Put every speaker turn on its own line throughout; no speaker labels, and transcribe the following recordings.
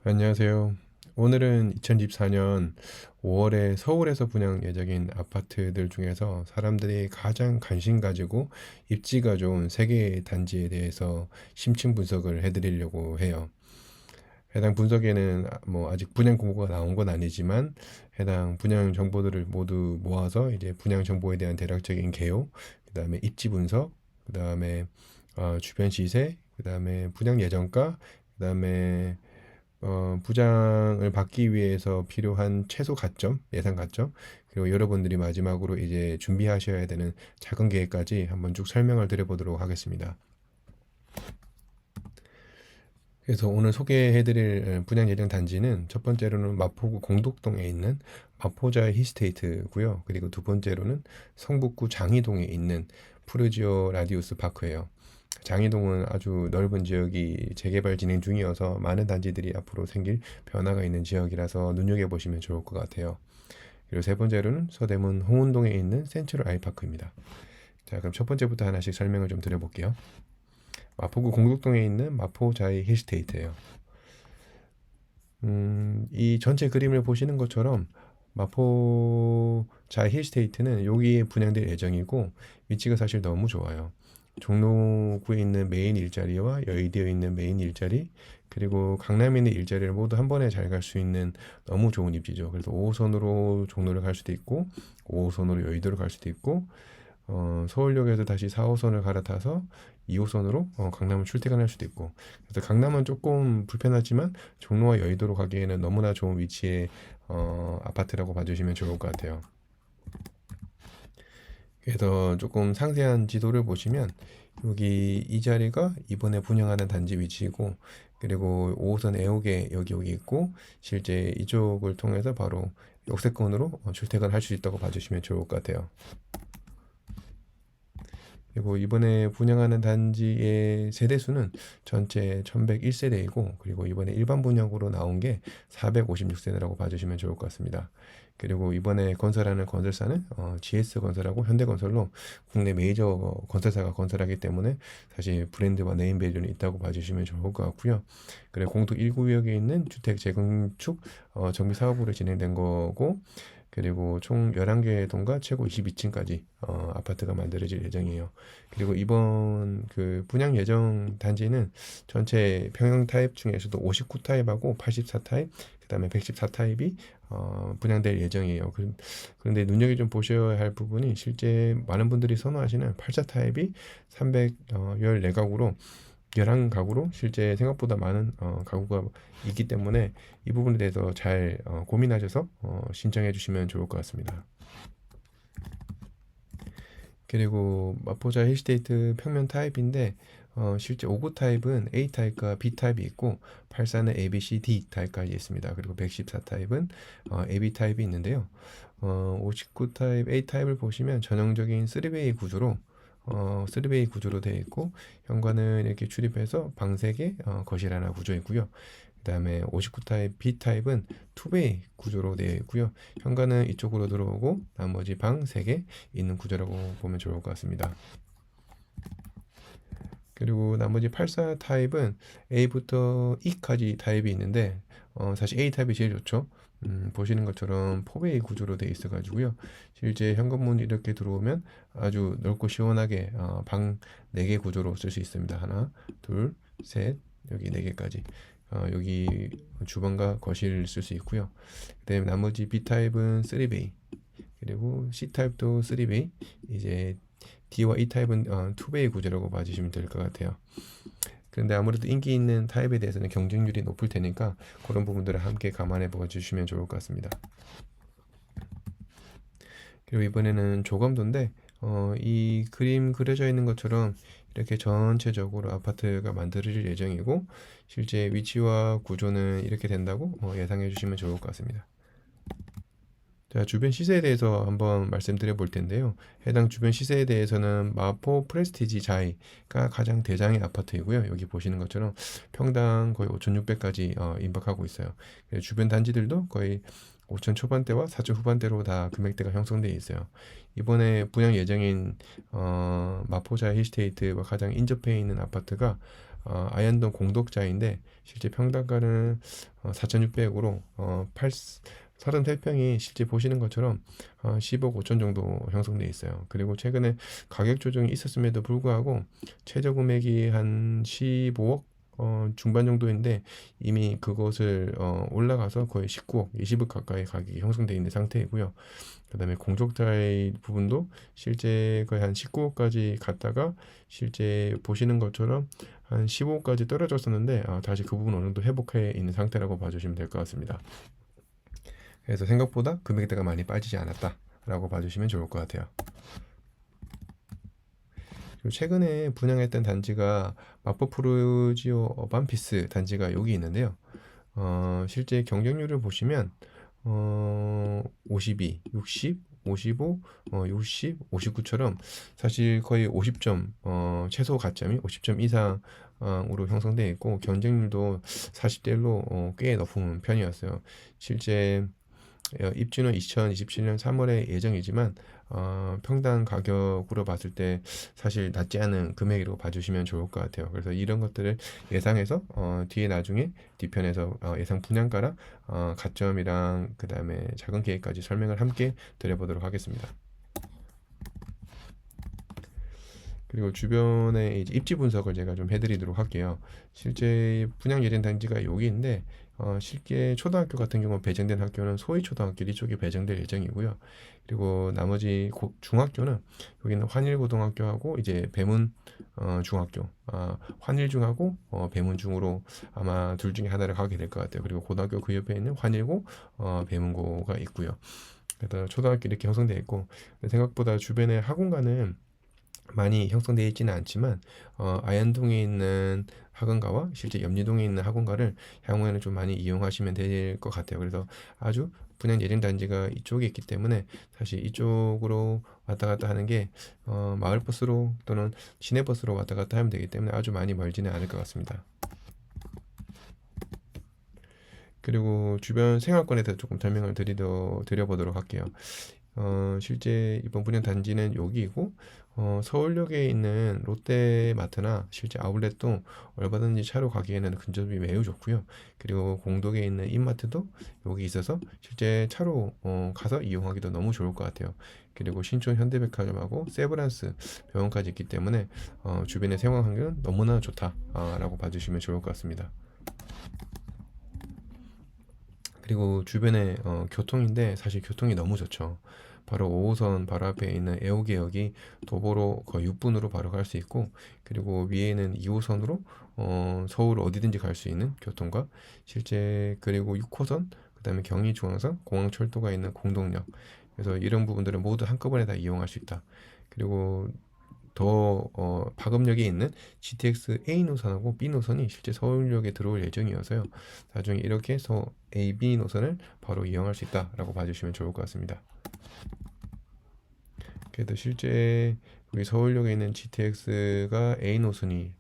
안녕하세요. 오늘은 2024년 5월에 서울에서 분양 예정인 아파트들 중에서 사람들이 가장 관심 가지고 입지가 좋은 세 개의 단지에 대해서 심층 분석을 해드리려고 해요. 해당 분석에는 아직 분양 공고가 나온 건 아니지만 해당 분양 정보들을 모두 모아서 이제 분양 정보에 대한 대략적인 개요, 그다음에 입지 분석, 그다음에 주변 시세, 그다음에 분양 예정가, 그다음에 부장을 받기 위해서 필요한 최소 가점, 예상 가점, 그리고 여러분들이 마지막으로 이제 준비하셔야 되는 작은 계획까지 한번 쭉 설명을 드려보도록 하겠습니다. 그래서 오늘 소개해드릴 분양 예정 단지는 첫 번째로는 마포구 공덕동에 있는 마포자 히스테이트고요. 그리고 두 번째로는 성북구 장이동에 있는 푸르지오 라디우스 파크예요. 장이동은 아주 넓은 지역이 재개발 진행 중이어서 많은 단지들이 앞으로 생길 변화가 있는 지역이라서 눈여겨보시면 좋을 것 같아요. 그리고 세 번째로는 서대문 홍은동에 있는 센트럴 아이파크입니다. 자, 그럼 첫 번째부터 하나씩 설명을 좀 드려볼게요. 마포구 공덕동에 있는 마포자이 힐스테이트예요. 이 전체 그림을 보시는 것처럼 마포자이 힐스테이트는 여기에 분양될 예정이고 위치가 사실 너무 좋아요. 종로구에 있는 메인 일자리와 여의도에 있는 메인 일자리, 그리고 강남에 있는 일자리를 모두 한 번에 잘 갈 수 있는 너무 좋은 입지죠. 그래서 5호선으로 종로를 갈 수도 있고 5호선으로 여의도를 갈 수도 있고 서울역에서 다시 4호선을 갈아타서 2호선으로 강남을 출퇴근할 수도 있고, 그래서 강남은 조금 불편하지만 종로와 여의도로 가기에는 너무나 좋은 위치의 아파트라고 봐주시면 좋을 것 같아요. 그래서 조금 상세한 지도를 보시면 여기 이 자리가 이번에 분양하는 단지 위치이고, 그리고 5호선 애호개 여기 있고, 실제 이쪽을 통해서 바로 역세권으로 출퇴근할 수 있다고 봐주시면 좋을 것 같아요. 그리고 이번에 분양하는 단지의 세대수는 전체 1101세대이고, 그리고 이번에 일반 분양으로 나온 게 456세대라고 봐주시면 좋을 것 같습니다. 그리고 이번에 건설하는 건설사는 GS건설하고 현대건설로 국내 메이저 건설사가 건설하기 때문에 사실 브랜드와 네임밸류는 있다고 봐주시면 좋을 것 같고요. 그리고 공도 1구역에 있는 주택 재건축 정비 사업으로 진행된 거고, 그리고 총 11개의 동과 최고 22층까지 아파트가 만들어질 예정이에요. 그리고 이번 그 분양 예정 단지는 전체 평형 타입 중에서도 59 타입하고 84 타입, 그다음에 114 타입이 분양될 예정이에요. 그런데 눈여겨 좀 보셔야 할 부분이, 실제 많은 분들이 선호하시는 84 타입이 314가구로 11가구로 실제 생각보다 많은 가구가 있기 때문에 이 부분에 대해서 잘 고민하셔서 신청해 주시면 좋을 것 같습니다. 그리고 마포자 힐스테이트 평면 타입인데 실제 59 타입은 A 타입과 B 타입이 있고 84는 A, B, C, D 타입까지 있습니다. 그리고 114 타입은 A, B 타입이 있는데요. 59 타입 A 타입을 보시면 전형적인 3베이 구조로 3베이 구조로 되어 있고, 현관은 이렇게 출입해서 방 3개, 거실 하나 구조이고요. 그 다음에 59 타입 B 타입은 2베이 구조로 되어 있고요. 현관은 이쪽으로 들어오고 나머지 방 3개 있는 구조라고 보면 좋을 것 같습니다. 그리고 나머지 84 타입은 A부터 E까지 타입이 있는데 사실 A 타입이 제일 좋죠. 보시는 것처럼 4베이 구조로 되어 있어 가지고요. 실제 현관문 이렇게 들어오면 아주 넓고 시원하게 방 4개 구조로 쓸 수 있습니다. 하나, 둘, 셋, 여기 4개까지. 여기 주방과 거실을 쓸 수 있고요. 그다음에 나머지 B 타입은 3베이, 그리고 C 타입도 3베이, 이제 D와 E 타입은 2베이 구조라고 봐주시면 될 것 같아요. 그런데 아무래도 인기 있는 타입에 대해서는 경쟁률이 높을 테니까 그런 부분들을 함께 감안해 봐 주시면 좋을 것 같습니다. 그리고 이번에는 조감도인데 이 그림 그려져 있는 것처럼 이렇게 전체적으로 아파트가 만들어질 예정이고, 실제 위치와 구조는 이렇게 된다고 예상해 주시면 좋을 것 같습니다. 자, 주변 시세에 대해서 한번 말씀드려 볼 텐데요. 해당 주변 시세에 대해서는 마포 프레스티지 자이가 가장 대장의 아파트이고요. 여기 보시는 것처럼 평당 거의 5,600까지 임박하고 있어요. 주변 단지들도 거의 5천 초반대와 4천 후반대로 다 금액대가 형성되어 있어요. 이번에 분양 예정인 마포자 힐스테이트와 가장 인접해 있는 아파트가 아현동 공독자인데 실제 평당가는 4,600으로 33평이 실제 보시는 것처럼 10억 5천 정도 형성돼 있어요. 그리고 최근에 가격 조정이 있었음에도 불구하고 최저 금액이 한 15억 중반 정도인데 이미 그것을 올라가서 거의 19억, 20억 가까이 가격이 형성돼 있는 상태이고요. 그다음에 공족자의 부분도 실제 거의 한 19호까지 갔다가 실제 보시는 것처럼 한 15호까지 떨어졌었는데 다시 그 부분 어느 정도 회복해 있는 상태라고 봐주시면 될 것 같습니다. 그래서 생각보다 금액대가 많이 빠지지 않았다라고 봐주시면 좋을 것 같아요. 그리고 최근에 분양했던 단지가 마포프루지오 어반피스 단지가 여기 있는데요. 실제 경쟁률을 보시면 52, 60, 55, 60, 59처럼 사실 거의 50점, 최소 가점이 50점 이상으로 형성되어 있고 경쟁률도 40대 1로 꽤 높은 편이었어요. 실제 입주는 2027년 3월에 예정이지만 평당 가격으로 봤을 때 사실 낮지 않은 금액으로 봐주시면 좋을 것 같아요. 그래서 이런 것들을 예상해서 뒤에 나중에 뒤편에서 예상 분양가랑 가점이랑 그 다음에 작은 계획까지 설명을 함께 드려보도록 하겠습니다. 그리고 주변에 이제 입지 분석을 제가 좀 해드리도록 할게요. 실제 분양 예정 단지가 여기인데 실제 초등학교 같은 경우 배정된 학교는 소희 초등학교 이쪽에 배정될 예정이고요. 그리고 나머지 중학교는 여기는 환일고등학교하고 이제 배문 중학교, 환일중하고 배문중으로 아마 둘 중에 하나를 가게 될 것 같아요. 그리고 고등학교 그 옆에 있는 환일고, 배문고가 있고요. 그래서 초등학교 이렇게 형성되어 있고 생각보다 주변에 학원가는 많이 형성되어 있지는 않지만 아현동에 있는 학원가와 실제 염리동에 있는 학원가를 향후에는 좀 많이 이용하시면 될 것 같아요. 그래서 아주 분양 예정 단지가 이쪽에 있기 때문에 사실 이쪽으로 왔다 갔다 하는 게 마을버스로 또는 시내버스로 왔다 갔다 하면 되기 때문에 아주 많이 멀지는 않을 것 같습니다. 그리고 주변 생활권에 대해서 조금 설명을 드려보도록 할게요. 실제 이번 분양 단지는 여기이고 서울역에 있는 롯데마트나 실제 아울렛도 얼마든지 차로 가기에는 근접이 매우 좋고요. 그리고 공덕에 있는 이마트도 여기 있어서 실제 차로 가서 이용하기도 너무 좋을 것 같아요. 그리고 신촌 현대백화점하고 세브란스 병원까지 있기 때문에 주변의 생활 환경은 너무나 좋다라고 봐주시면 좋을 것 같습니다. 그리고 주변에 교통인데 사실 교통이 너무 좋죠. 바로 5호선 바로 앞에 있는 애호개역이 도보로 거의 6분으로 바로 갈 수 있고 그리고 위에는 2호선으로 서울 어디든지 갈 수 있는 교통과 실제 그리고 6호선 그다음에 경의중앙선 공항철도가 있는 공동역 그래서 이런 부분들을 모두 한꺼번에 다 이용할 수 있다. 그리고 더 파급력이 있는 GTX A 노선하고 B 노선이 실제 서울역에 들어올 예정이어서요. 나중에 이렇게 해서 A, B 노선을 바로 이용할 수 있다라고 봐주시면 좋을 것 같습니다. 그래도 실제 여기 서울역에 있는 GTX가 A 노선이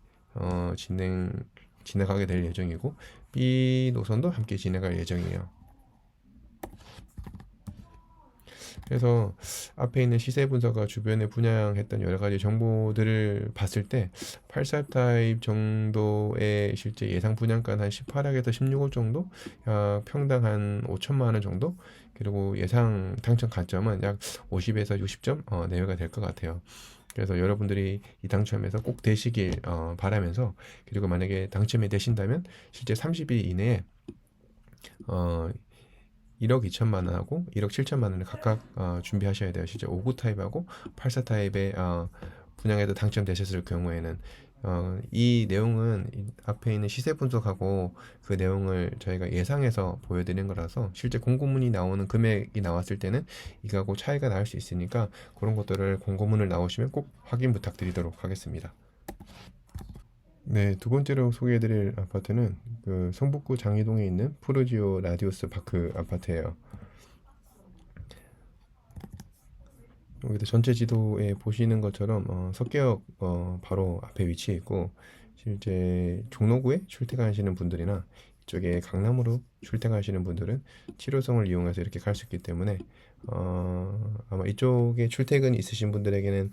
지나가게 될 예정이고 B 노선도 함께 지나갈 예정이에요. 그래서 앞에 있는 시세 분석과 주변에 분양했던 여러 가지 정보들을 봤을 때 84 타입 정도의 실제 예상 분양가는 한 18억에서 16억 정도, 평당 한 5천만 원 정도, 그리고 예상 당첨 가점은 약 50에서 60점 내외가 될 것 같아요. 그래서 여러분들이 이 당첨에서 꼭 되시길 바라면서 그리고 만약에 당첨이 되신다면 실제 30일 이내에 어, 1억 2천만 원하고 1억 7천만 원을 각각 준비하셔야 돼요. 실제 59 타입하고 84 타입의 분양에도 당첨되셨을 경우에는 이 내용은 앞에 있는 시세 분석하고 그 내용을 저희가 예상해서 보여드리는 거라서 실제 공고문이 나오는 금액이 나왔을 때는 이거하고 차이가 날 수 있으니까 그런 것들을 공고문을 나오시면 꼭 확인 부탁드리도록 하겠습니다. 네, 두 번째로 소개해드릴 아파트는 그 성북구 장이동에 있는 푸르지오 라디우스 파크 아파트예요. 여기도 전체 지도에 보시는 것처럼 석계역 바로 앞에 위치해 있고 실제 종로구에 출퇴근하시는 분들이나 이쪽에 강남으로 출퇴근하시는 분들은 7호선을 이용해서 이렇게 갈 수 있기 때문에 아마 이쪽에 출퇴근 있으신 분들에게는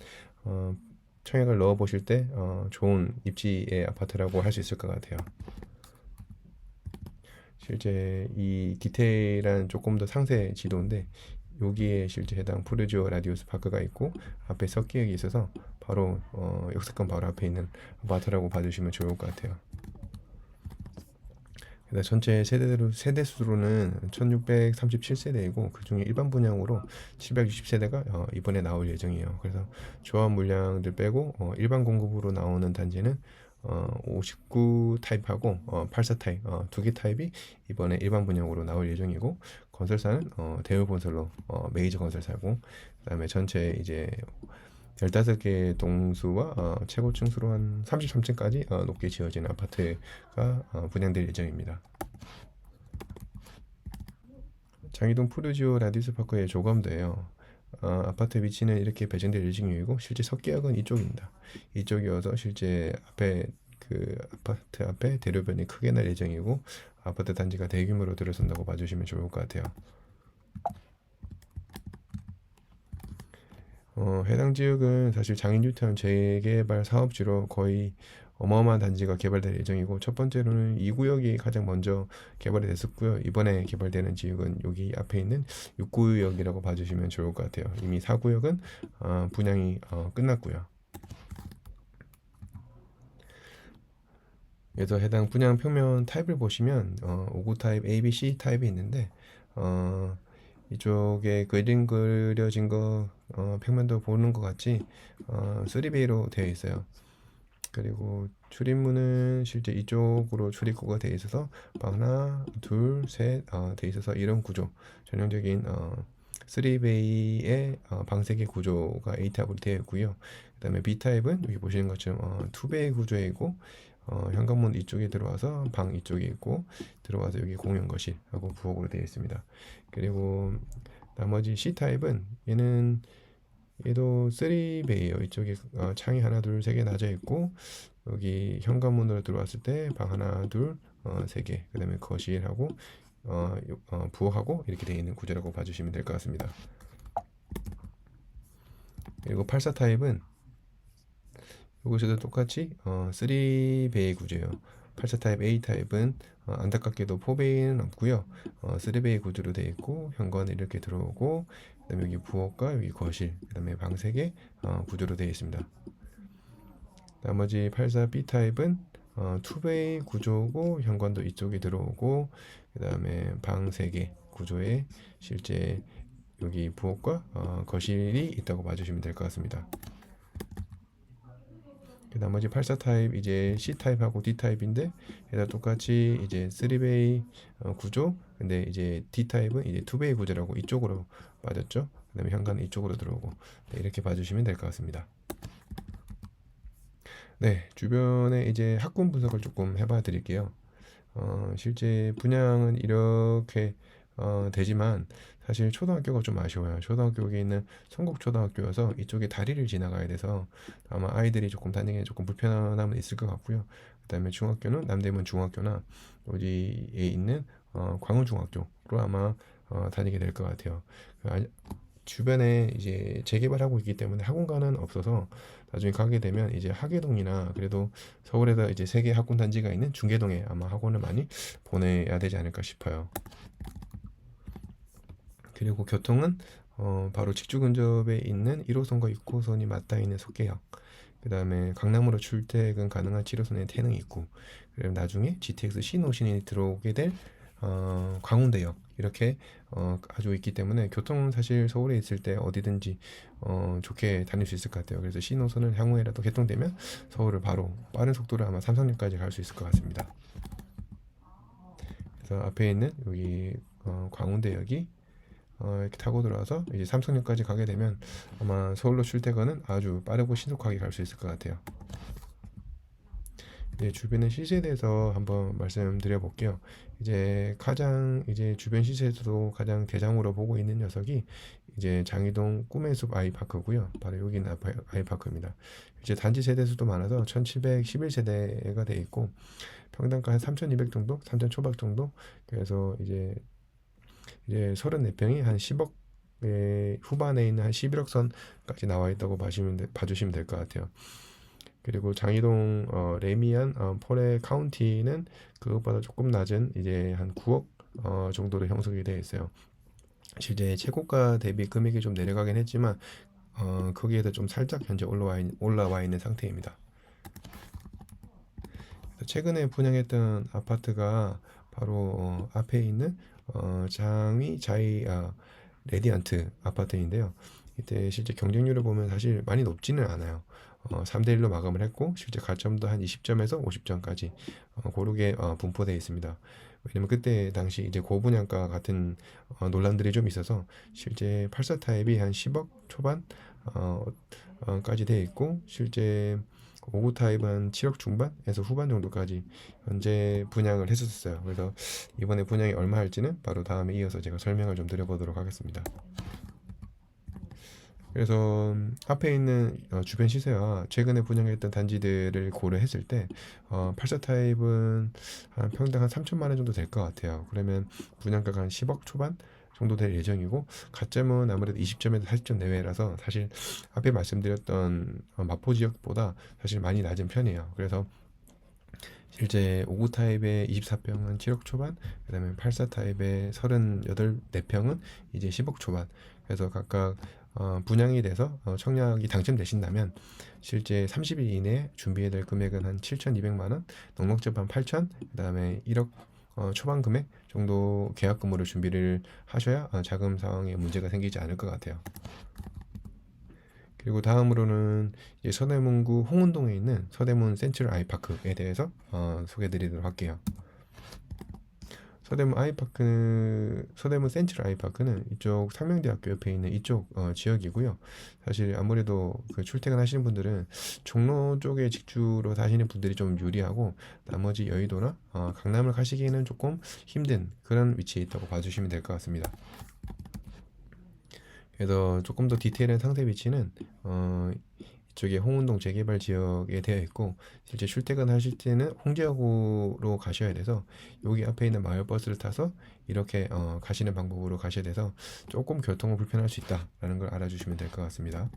청약을 넣어 보실 때 좋은 입지의 아파트라고 할 수 있을 것 같아요. 실제 이 디테일한 조금 더 상세 지도인데 여기에 실제 해당 푸르지오 라디우스 파크가 있고 앞에 석기역이 있어서 바로 역세권 바로 앞에 있는 아파트라고 봐주시면 좋을 것 같아요. 그래서 전체 세대수로는 1637세대이고 그중에 일반 분양으로 760세대가 이번에 나올 예정이에요. 그래서 조합 물량들 빼고 일반 공급으로 나오는 단지는 59 타입하고 84 타입 두 개 타입이 이번에 일반 분양으로 나올 예정이고 건설사는 대우건설로 메이저 건설사고 그다음에 전체 이제 15개 동수와 최고 층수로 한 33층까지 높게 지어진 아파트가 분양될 예정입니다. 장이동 푸르지오 라디스 파크의 조감도예요. 아파트 위치는 이렇게 배정될 예정이고 실제 석계역은 이쪽입니다. 이쪽이어서 실제 앞에 그 아파트 앞에 대로변이 크게 날 예정이고 아파트 단지가 대규모로 들어선다고 봐주시면 좋을 것 같아요. 해당 지역은 사실 장인 뉴타운 재개발 사업지로 거의 어마어마한 단지가 개발될 예정이고 첫 번째로는 2구역이 가장 먼저 개발이 됐었고요. 이번에 개발되는 지역은 여기 앞에 있는 6구역이라고 봐주시면 좋을 것 같아요. 이미 4구역은 분양이 끝났고요. 그래서 해당 분양 평면 타입을 보시면 5구 타입 A, B, C 타입이 있는데 이쪽에 그림 그려진 거 평면도 보는 것 같이 3B로 되어 있어요. 그리고 출입문은 실제 이쪽으로 출입구가 되어 있어서 방 하나, 둘, 셋 되어 있어서 이런 구조 전형적인 3베이의 방 3개 구조가 A타입으로 되어 있고요. 그 다음에 B타입은 여기 보시는 것처럼 2베이 구조이고 현관문 이쪽에 들어와서 방 이쪽에 있고 들어와서 여기 공용 거실하고 부엌으로 되어 있습니다. 그리고 나머지 C타입은 얘도 3베이예요. 이쪽에 창이 하나, 둘, 세 개 나져 있고 여기 현관문으로 들어왔을 때 방 하나, 둘, 세 개, 그 다음에 거실하고 부엌하고 이렇게 되어 있는 구조라고 봐주시면 될 것 같습니다. 그리고 84 타입은 이곳에도 똑같이 3베이 구조예요. 84 타입 A 타입은 안타깝게도 4베이는 없고요. 3베이 구조로 되어 있고 현관에 이렇게 들어오고 그다음에 여기 부엌과 여기 거실 그다음에 방 3개 구조로 되어 있습니다. 나머지 84B 타입은 2베이 구조고 현관도 이쪽에 들어오고 그다음에 방 3개 구조에 실제 여기 부엌과 거실이 있다고 봐주시면 될 것 같습니다. 나머지 84 타입 이제 C 타입하고 D 타입인데 얘가 똑같이 이제 3베이 구조 근데 이제 D 타입은 이제 2베이 구조라고 이쪽으로 빠졌죠. 그다음에 현관은 이쪽으로 들어오고 네, 이렇게 봐주시면 될 것 같습니다. 네, 주변에 이제 학군 분석을 조금 해봐 드릴게요. 실제 분양은 이렇게 되지만 사실 초등학교가 좀 아쉬워요. 초등학교에 있는 성곡초등학교여서 이쪽에 다리를 지나가야 돼서 아마 아이들이 조금 다니기에 조금 불편함은 있을 것 같고요. 그다음에 중학교는 남대문 중학교나 여기에 있는 광운중학교로 아마 다니게 될 것 같아요. 주변에 이제 재개발하고 있기 때문에 학원가는 없어서 나중에 가게 되면 이제 하계동이나 그래도 서울에서 이제 3개 학군 단지가 있는 중계동에 아마 학원을 많이 보내야 되지 않을까 싶어요. 그리고 교통은 바로 직주 근접에 있는 1호선과 6호선이 맞닿아 있는 속계역 그 다음에 강남으로 출퇴근 가능한 7호선의 태릉 입구 그리고 나중에 GTX 신호신이 들어오게 될 광운대역 이렇게 가지고 있기 때문에 교통은 사실 서울에 있을 때 어디든지 좋게 다닐 수 있을 것 같아요. 그래서 신호선을 향후에라도 개통되면 서울을 바로 빠른 속도로 아마 삼성역까지 갈 수 있을 것 같습니다. 그래서 앞에 있는 여기 광운대역이 이렇게 타고 들어와서 이제 삼성역까지 가게 되면 아마 서울로 출퇴근은 아주 빠르고 신속하게 갈 수 있을 것 같아요. 이제 주변의 시세에 대해서 한번 말씀드려 볼게요. 이제 가장 이제 주변 시세에서도 가장 대장으로 보고 있는 녀석이 이제 장이동 꿈의 숲 아이파크고요. 바로 여기는 아이파크입니다. 이제 단지 세대수도 많아서 1711세대가 돼 있고 평당가 한 3200 정도, 3000 초반 정도. 그래서 이제 34평이 한 10억 10억의 후반에 있는 한 11억 선까지 나와 있다고 봐주시면 될 것 같아요. 그리고 장이동 레미안 포레 카운티는 그것보다 조금 낮은 이제 한 9억 정도로 형성이 되어 있어요. 실제 최고가 대비 금액이 좀 내려가긴 했지만 거기에도 좀 살짝 현재 올라와 있는 상태입니다. 최근에 분양했던 아파트가 바로 앞에 있는 장위 자이 레디안트 아파트인데요. 이때 실제 경쟁률을 보면 사실 많이 높지는 않아요. 3대 1로 마감을 했고 실제 가점도 한 20점에서 50점까지 고르게 분포되어 있습니다. 왜냐면 그때 당시 이제 고분양가 같은 논란들이 좀 있어서 실제 84 타입이 한 10억 초반 까지 되어 있고 실제 59 타입은 7억 중반에서 후반 정도까지 현재 분양을 했었어요. 그래서 이번에 분양이 얼마 할지는 바로 다음에 이어서 제가 설명을 좀 드려보도록 하겠습니다. 그래서 앞에 있는 주변 시세와 최근에 분양했던 단지들을 고려했을 때 84 타입은 한 평당 한 3천만 원 정도 될 것 같아요. 그러면 분양가가 한 10억 초반 정도 될 예정이고 가점은 아무래도 20점에서 40점 내외라서 사실 앞에 말씀드렸던 마포 지역보다 사실 많이 낮은 편이에요. 그래서 실제 59 타입의 24평은 7억 초반, 그다음에 84 타입의 34평은 이제 10억 초반. 그래서 각각 분양이 돼서 청약이 당첨되신다면 실제 30일 이내에 준비해야 될 금액은 한 7,200만 원, 농목집 한 8천, 그다음에 1억 초반 금액 정도 계약금으로 준비를 하셔야 자금 상황에 문제가 생기지 않을 것 같아요. 그리고 다음으로는 이제 서대문구 홍은동에 있는 서대문 센트럴 아이파크에 대해서 소개드리도록 할게요. 서대문 센트럴 아이파크는 이쪽 상명대학교 옆에 있는 이쪽 지역이고요. 사실 아무래도 그 출퇴근하시는 분들은 종로 쪽에 직주로 사시는 분들이 좀 유리하고 나머지 여의도나 강남을 가시기에는 조금 힘든 그런 위치에 있다고 봐주시면 될 것 같습니다. 그래서 조금 더 디테일한 상세 위치는 이쪽에 홍은동 재개발 지역에 되어 있고 실제 출퇴근하실 때는 홍제역으로 가셔야 돼서 여기 앞에 있는 마을버스를 타서 이렇게 가시는 방법으로 가셔야 돼서 조금 교통은 불편할 수 있다라는 걸 알아주시면 될 것 같습니다.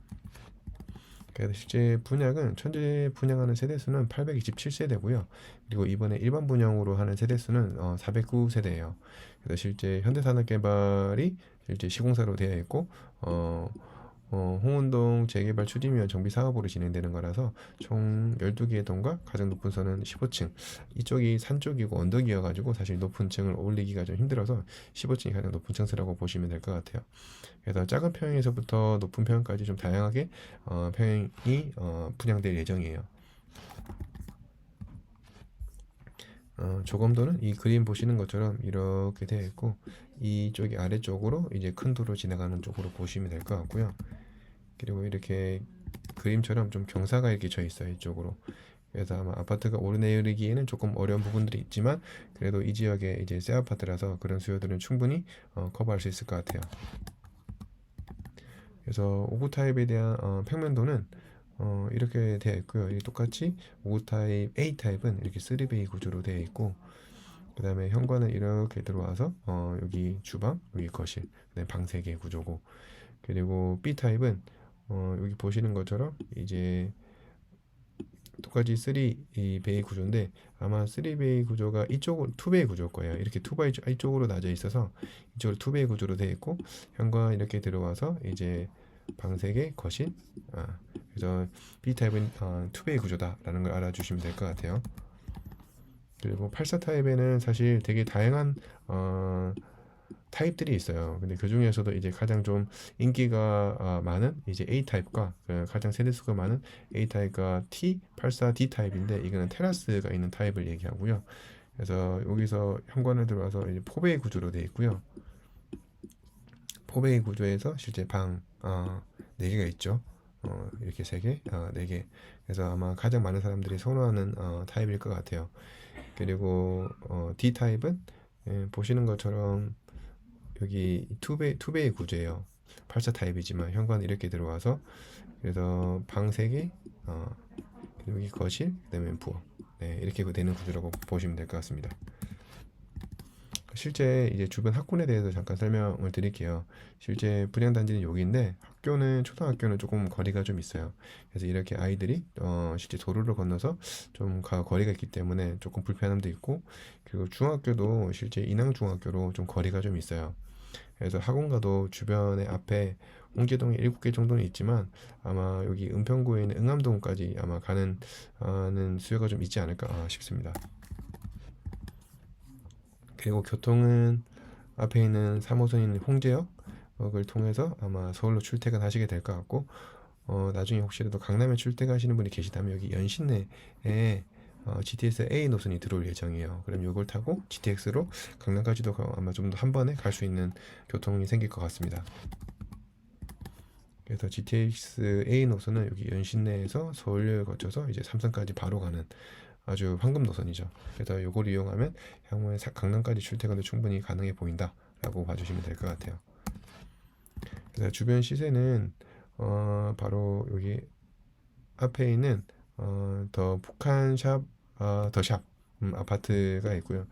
그래서 실제 분양은 현재 분양하는 세대수는 827세대고요. 그리고 이번에 일반 분양으로 하는 세대수는 409세대예요. 그래서 실제 현대산업개발이 실제 시공사로 되어 있고 홍은동 재개발 추진위원 정비 사업으로 진행되는 거라서 총 12개의 동과 가장 높은 선은 15층. 이쪽이 산 쪽이고 언덕이어 가지고 사실 높은 층을 올리기가 좀 힘들어서 15층이 가장 높은 층수라고 보시면 될 것 같아요. 그래서 작은 평형에서부터 높은 평형까지 좀 다양하게 평형이 분양될 예정이에요. 조검도는 이 그림 보시는 것처럼 이렇게 되어 있고 이쪽이 아래쪽으로 이제 큰 도로 지나가는 쪽으로 보시면 될 것 같고요. 그리고 이렇게 그림처럼 좀 경사가 이렇게 져 있어요, 이쪽으로. 그래서 아마 아파트가 오르내리기에는 조금 어려운 부분들이 있지만 그래도 이 지역에 이제 새 아파트라서 그런 수요들은 충분히 커버할 수 있을 것 같아요. 그래서 5구 타입에 대한 평면도는 이렇게 되어 있고요. 이 똑같이 5구 타입 A 타입은 이렇게 3베이 구조로 되어 있고 그 다음에 현관은 이렇게 들어와서 여기 주방, 여기 거실, 그다음에 방 3개 구조고 그리고 B 타입은 여기 보시는 것처럼 이제 똑같이 3베이 구조인데 아마 3베이 구조가 이쪽은 2베이 구조일 거예요. 이렇게 2베이 이쪽으로 나져 있어서 이쪽으로 2베이 구조로 되어 있고 현관 이렇게 들어와서 이제 방 3개 거실 그래서 B타입은 2베이 구조다라는 걸 알아주시면 될 것 같아요. 그리고 84 타입에는 사실 되게 다양한 타입들이 있어요. 근데 그 중에서도 이제 가장 좀 인기가 많은 이제 A 타입과 가장 세대수가 많은 A 타입과 T84D 타입인데 이거는 테라스가 있는 타입을 얘기하고요. 그래서 여기서 현관을 들어와서 이제 포베이 구조로 되어 있고요. 포베이 구조에서 실제 방 4개가 있죠. 이렇게 3개, 4개. 그래서 아마 가장 많은 사람들이 선호하는 타입일 것 같아요. 그리고 D 타입은 보시는 것처럼 여기 투베이 구조예요. 84 타입이지만 현관 이렇게 들어와서 그래서 방 3개 여기 거실 그다음에 부엌 이렇게 되는 구조라고 보시면 될 것 같습니다. 실제 이제 주변 학군에 대해서 잠깐 설명을 드릴게요. 실제 분양단지는 여기인데 학교는 초등학교는 조금 거리가 좀 있어요. 그래서 이렇게 아이들이 실제 도로를 건너서 좀 거리가 있기 때문에 조금 불편함도 있고, 그리고 중학교도 실제 인왕중학교로 좀 거리가 좀 있어요. 그래서 학원가도 주변에 앞에 홍제동에 7개 정도는 있지만 아마 여기 은평구에 있는 응암동까지 아마 가는 수요가 좀 있지 않을까 싶습니다. 그리고 교통은 앞에 있는 3호선인 홍제역을 통해서 아마 서울로 출퇴근하시게 될 것 같고, 나중에 혹시라도 강남에 출퇴근하시는 분이 계시다면 여기 연신내에 GTX A 노선이 들어올 예정이에요. 그럼 이걸 타고 GTX로 강남까지도 아마 좀 더 한 번에 갈 수 있는 교통이 생길 것 같습니다. 그래서 GTX A 노선은 여기 연신내에서 서울역을 거쳐서 이제 삼성까지 바로 가는 아주 황금 노선이죠. 그래서 이걸 이용하면 향후에 강남까지 출퇴근도 충분히 가능해 보인다라고 봐주시면 될 것 같아요. 그래서 주변 시세는 바로 여기 앞에 있는 더 북한샵 더샵 아파트가 있고요.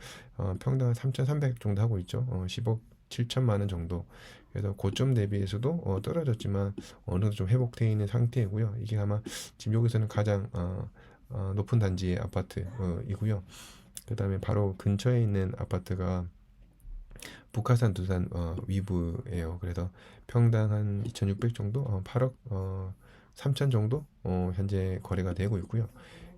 평당 3,300 정도 하고 있죠. 10억 7천만 원 정도. 그래서 고점 대비해서도 떨어졌지만 어느 정도 좀 회복되어 있는 상태이고요. 이게 아마 지금 여기서는 가장 높은 단지의 아파트이고요. 그 다음에 바로 근처에 있는 아파트가 북한산 두산 위브예요. 그래서 평당 한 2,600 정도, 8억 3천 정도 현재 거래가 되고 있고요.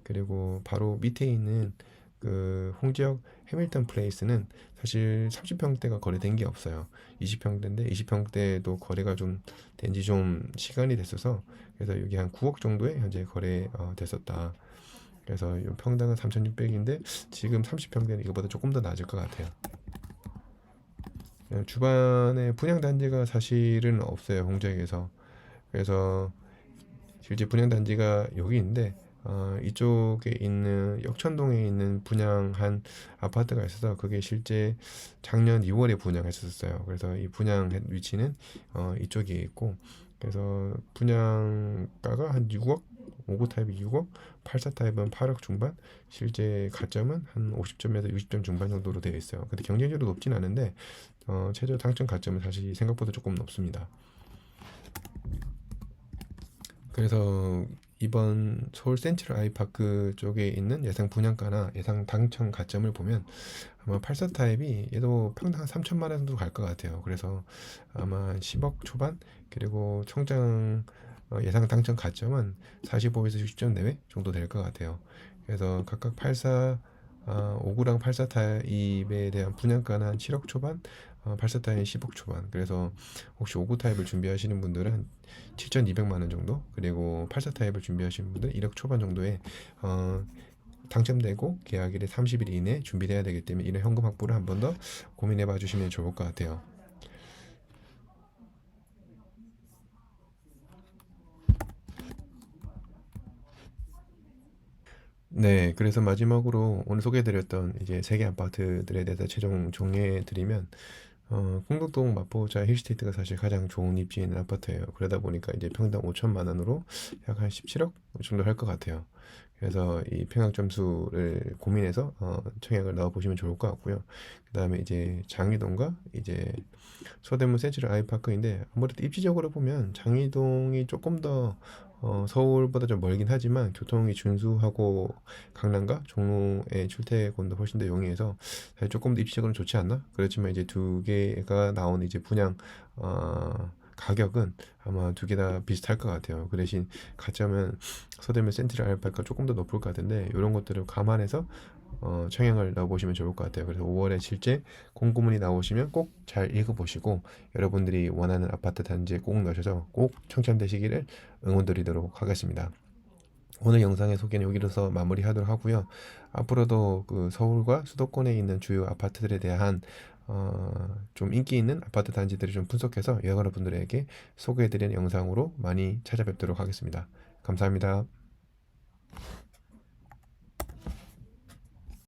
그리고 바로 밑에 있는 그 홍지역 해밀턴 플레이스는 사실 30평대가 거래된 게 없어요. 20평대인데 20평대도 거래가 좀 된 지 좀 시간이 됐어서, 그래서 여기 한 9억 정도에 현재 거래 됐었다. 그래서 평당은 3,600인데 지금 30평대는 이거보다 조금 더 낮을 것 같아요. 주변에 분양단지가 사실은 없어요, 홍지역에서. 그래서 실제 분양단지가 여기 있는데 이쪽에 있는 역천동에 있는 분양한 아파트가 있어서 그게 실제 작년 2월에 분양했었어요. 그래서 이 분양 위치는 이쪽에 있고, 그래서 분양가가 한 6억, 5구 타입이 6억, 84 타입은 8억 중반, 실제 가점은 한 50점에서 60점 중반 정도로 되어 있어요. 근데 경쟁률도 높진 않은데 최저 당첨 가점은 사실 생각보다 조금 높습니다. 그래서 이번 서울 센트럴 아이파크 쪽에 있는 예상 분양가나 예상 당첨 가점을 보면 아마 84 타입이 얘도 평당 한 3천만 원 정도 갈 것 같아요. 그래서 아마 10억 초반, 그리고 총장 예상 당첨 가점은 45에서 60점 내외 정도 될 것 같아요. 그래서 각각 84 5구랑 84 타입에 대한 분양가는 한 7억 초반, 84 타입은 10억 초반. 그래서 혹시 5구 타입을 준비하시는 분들은 한 7,200만 원 정도, 그리고 84 타입을 준비하시는 분들은 1억 초반 정도에 당첨되고 계약일에 30일 이내 준비돼야 되기 때문에 이런 현금 확보를 한 번 더 고민해 봐 주시면 좋을 것 같아요. 네, 그래서 마지막으로 오늘 소개해드렸던 이제 세 개 아파트들에 대해서 최종 정리해드리면, 공덕동 마포자 힐스테이트가 사실 가장 좋은 입지에 있는 아파트예요. 그러다 보니까 이제 평당 5천만 원으로 약 한 17억 정도 할 것 같아요. 그래서 이 평양 점수를 고민해서 청약을 넣어 보시면 좋을 것 같고요. 그 다음에 이제 장이동과 이제 서대문 센트럴 아이파크인데, 아무래도 입지적으로 보면 장이동이 조금 더 서울보다 좀 멀긴 하지만 교통이 준수하고 강남과 종로의 출퇴근도 훨씬 더 용이해서 사실 조금 더 입지적으로는 좋지 않나? 그렇지만 이제 두 개가 나온 이제 분양 가격은 아마 두 개 다 비슷할 것 같아요. 그 대신 가점은 서대문 센트럴 아이파크가 조금 더 높을 것 같은데, 이런 것들을 감안해서 청약을 넣어보시면 좋을 것 같아요. 그래서 5월에 실제 공고문이 나오시면 꼭 잘 읽어보시고 여러분들이 원하는 아파트 단지에 꼭 넣으셔서 꼭 당첨되시기를 응원드리도록 하겠습니다. 오늘 영상의 소개는 여기로서 마무리하도록 하고요. 앞으로도 그 서울과 수도권에 있는 주요 아파트들에 대한 좀 인기 있는 아파트 단지들을 좀 분석해서 여러분들에게 소개해드리는 영상으로 많이 찾아뵙도록 하겠습니다. 감사합니다.